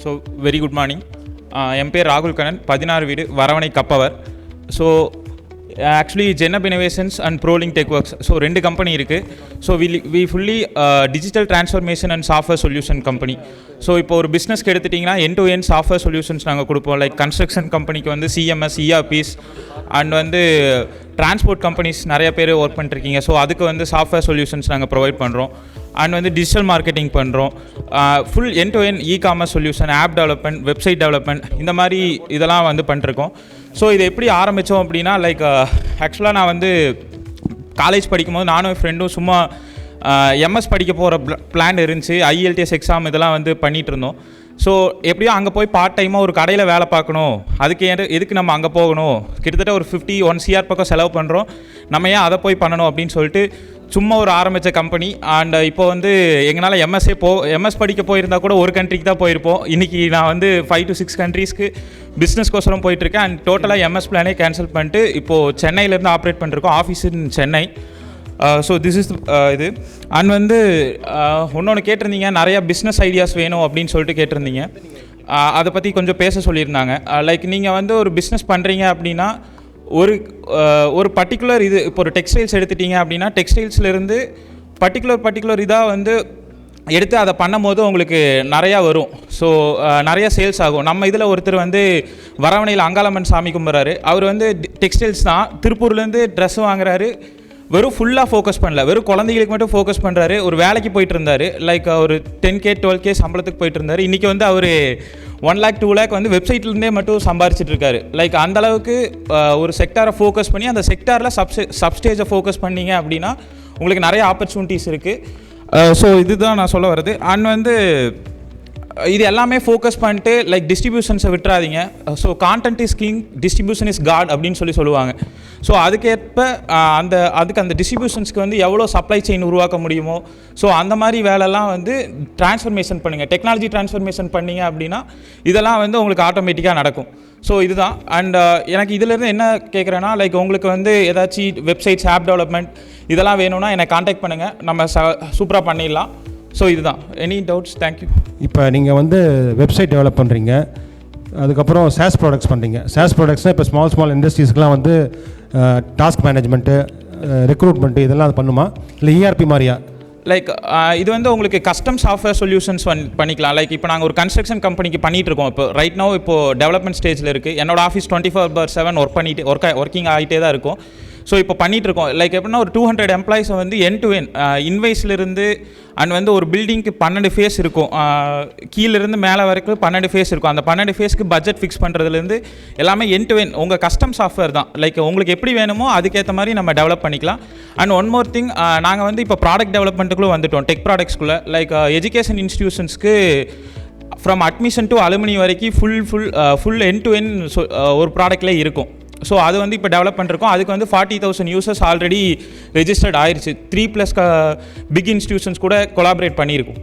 So very good morning. என் பேர் ராகுல் கண்ணன், 16 வீடு, வரவணை கப்பவர். ஸோ ஆக்சுவலி ஜென்னப் இனோவேஷன்ஸ் அண்ட் ப்ரோலிங் டெக் ஒர்க்ஸ், ஸோ 2 கம்பெனி இருக்குது. So we fully digital transformation and software solution company. So இப்போ ஒரு பிஸ்னஸ்க்கு எடுத்துட்டிங்கன்னா end to end software solutions நாங்கள் கொடுப்போம். லைக் கன்ஸ்ட்ரக்ஷன் கம்பெனிக்கு வந்து சிஎம்எஸ், இஆர்பிஸ் அண்ட் வந்து டிரான்ஸ்போர்ட் கம்பெனிஸ் நிறைய பேர் ஒர்க் பண்ணிருக்கீங்க. ஸோ அதுக்கு வந்து சாஃப்ட்வேர் சொல்யூஷன்ஸ் நாங்கள் ப்ரொவைட் பண்ணுறோம். அண்ட் வந்து டிஜிட்டல் மார்க்கெட்டிங் பண்ணுறோம். Full end to end e-commerce solution, app development, website development, இந்த மாதிரி இதெல்லாம் வந்து பண்ணிருக்கோம். ஸோ இதை எப்படி ஆரம்பித்தோம் அப்படின்னா, லைக் ஆக்சுவலாக நான் வந்து காலேஜ் படிக்கும்போது நானும் என் ஃப்ரெண்டும் சும்மா எம்எஸ் படிக்க போகிற பிளான் இருந்துச்சு. ஐஎல்டிஎஸ் எக்ஸாம் இதெல்லாம் வந்து பண்ணிகிட்டு இருந்தோம். ஸோ எப்படியோ அங்கே போய் பார்ட் டைமாக ஒரு கடையில் வேலை பார்க்கணும், அதுக்கு எதுக்கு நம்ம அங்கே போகணும், கிட்டத்தட்ட ஒரு 51 CR பக்கம் செலவு பண்ணுறோம், நம்ம ஏன் அதை போய் பண்ணணும் அப்படின்னு சொல்லிட்டு சும்மா ஒரு ஆரம்பித்த கம்பெனி. அண்ட் இப்போ வந்து எங்களால் எம்எஸ் படிக்க போயிருந்தால் கூட ஒரு கண்ட்ரிக்கு தான் போயிருப்போம். இன்றைக்கி நான் வந்து 5 to 6 கண்ட்ரீஸ்க்கு பிஸ்னஸ்க்கோசரம் போயிட்டுருக்கேன். அண்ட் டோட்டலாக எம்எஸ் பிளானே கேன்சல் பண்ணிட்டு இப்போது சென்னையிலேருந்து ஆப்ரேட் பண்ணிருக்கோம். Office in Chennai. So this is இது. அண்ட் வந்து இன்னொன்று கேட்டிருந்தீங்க, நிறையா பிஸ்னஸ் ஐடியாஸ் வேணும் அப்படின்னு சொல்லிட்டு கேட்டிருந்தீங்க. அதை பற்றி கொஞ்சம் பேச சொல்லியிருந்தாங்க. லைக் நீங்கள் வந்து ஒரு பிஸ்னஸ் பண்ணுறீங்க அப்படின்னா ஒரு பர்டிகுலர் இது, இப்போ ஒரு டெக்ஸ்டைல்ஸ் எடுத்துட்டீங்க அப்படின்னா டெக்ஸ்டைல்ஸ்லேருந்து பர்டிகுலர் இதாக வந்து எடுத்து அதை பண்ணும் போது உங்களுக்கு நிறையா வரும். ஸோ நிறையா சேல்ஸ் ஆகும். நம்ம இதில் ஒருத்தர் வந்து வரவணையில் அங்காளம்மன் சாமி கும்பிட்றாரு. அவர் வந்து டெக்ஸ்டைல்ஸ் தான், திருப்பூர்லேருந்து ட்ரெஸ் வாங்குறாரு. வெறும் ஃபுல்லாக ஃபோக்கஸ் பண்ணல, வெறும் குழந்தைகளுக்கு மட்டும் ஃபோக்கஸ் பண்ணுறாரு. ஒரு வேலைக்கு போயிட்டு இருந்தார், லைக் ஒரு 10K 12K சம்பளத்துக்கு போயிட்டு இருந்தார். இன்றைக்கி வந்து அவர் 1 lakh 2 lakh வந்து வெப்சைட்லேருந்தே மட்டும் சம்பாரிச்சிட்டு இருக்காரு. லைக் அந்தளவுக்கு ஒரு செக்டாரை ஃபோக்கஸ் பண்ணி அந்த செக்டாரில் சப்ஸ்டேஜை ஃபோக்கஸ் பண்ணிங்க அப்படின்னா உங்களுக்கு நிறைய ஆப்பர்ச்சுனிட்டிஸ் இருக்குது. ஸோ இதுதான் நான் சொல்ல வருது. அண்ட் வந்து இது எல்லாமே ஃபோக்கஸ் பண்ணிட்டு லைக் டிஸ்ட்ரிபியூஷன்ஸை விட்டுறாதீங்க. So content is king, distribution is god அப்படின்னு சொல்லுவாங்க. ஸோ அதுக்கேற்ப அந்த டிஸ்ட்ரிபியூஷன்ஸ்க்கு வந்து எவ்வளோ சப்ளை செயின் உருவாக்க முடியுமோ, ஸோ அந்த மாதிரி வேலைலாம் வந்து ட்ரான்ஸ்ஃபர்மேஷன் பண்ணுங்கள். டெக்னாலஜி ட்ரான்ஸ்ஃபர்மேஷன் பண்ணிங்க அப்படின்னா இதெல்லாம் வந்து உங்களுக்கு ஆட்டோமேட்டிக்காக நடக்கும். ஸோ இதுதான். அண்ட் எனக்கு இதிலேருந்து என்ன கேட்குறேன்னா, லைக் உங்களுக்கு வந்து ஏதாச்சும் வெப்சைட்ஸ், ஆப் டெவலப்மெண்ட் இதெல்லாம் வேணும்னா என்னை காண்டாக்ட் பண்ணுங்கள், நம்ம சூப்பராக பண்ணிடலாம். ஸோ இதுதான். Any doubts? தேங்க்யூ. இப்போ நீங்கள் வந்து வெப்சைட் டெவலப் பண்ணுறீங்க, அதுக்கப்புறம் SaaS ப்ராடக்ட்ஸ் பண்ணுறீங்க. SaaS ப்ராடக்ட்ஸ்னால் இப்போ ஸ்மால் இண்டஸ்ட்ரீஸ்க்குலாம் வந்து டாஸ்க் மேனேஜ்மெண்ட்டு, ரெக்ரூட்மெண்ட்டு இதெல்லாம் அது பண்ணுமா, இல்லை ERP மாதிரியா? லைக் இது வந்து உங்களுக்கு கஸ்டம் சாஃப்ட்வேர் சொல்யூஷன்ஸ் பண்ணிக்கலாம். லைக் இப்போ நாங்கள் ஒரு கன்ஸ்ட்ரக்ஷன் கம்பெனிக்கு பண்ணிகிட்ருக்கோம். இப்போ ரைட் நோ இப்போது டெவலப்மெண்ட் ஸ்டேஜில் இருக்குது. என்னோட ஆஃபீஸ் 24/7 ஒர்க்கிங் ஆகிட்டே தான் இருக்கும். ஸோ இப்போ பண்ணிகிட்ருக்கோம். லைக் எப்படின்னா ஒரு 200 எம்ப்ளாயிஸை வந்து எண்ட் டு எண்ட் இன்வைஸ்லேருந்து அண்ட் வந்து ஒரு பில்டிங்க்கு 12 ஃபேஸ் இருக்கும். கீழேருந்து மேலே வரைக்கும் 12 ஃபேஸ் இருக்கும். அந்த 12 ஃபேஸ்க்கு பட்ஜெட் ஃபிக்ஸ் பண்ணுறதுலேருந்து எல்லாமே எண்ட் டு எண்ட் உங்கள் கஸ்டம் சாஃப்ட்வேர் தான். லைக் உங்களுக்கு எப்படி வேணுமோ அதுக்கேற்ற மாதிரி நம்ம டெவலப் பண்ணிக்கலாம். அண்ட் ஒன் மோர் திங், நாங்கள் வந்து இப்போ ப்ராடக்ட் டெவலப்மெண்ட்டுக்குள்ளே வந்துவிட்டோம், டெக் ப்ராடக்ட்ஸ்குள்ளே. லைக் எஜுகேஷன் இன்ஸ்டிடியூஷன்ஸ்க்கு ஃப்ரம் அட்மிஷன் டு அலுமினி வரைக்கும் ஃபுல் எண்ட் டு எண்ட் ஒரு ப்ராடக்ட்லேயே இருக்கும். ஸோ அது வந்து இப்போ டெவலப் பண்ணிருக்கோம். அதுக்கு வந்து 40,000 யூசர்ஸ் ஆல்ரெடி ரெஜிஸ்டர்ட் ஆயிடுச்சு. 3+ பிக் இன்ஸ்டிடியூஷன்ஸ் கூட கொலாபரேட் பண்ணியிருக்கோம்.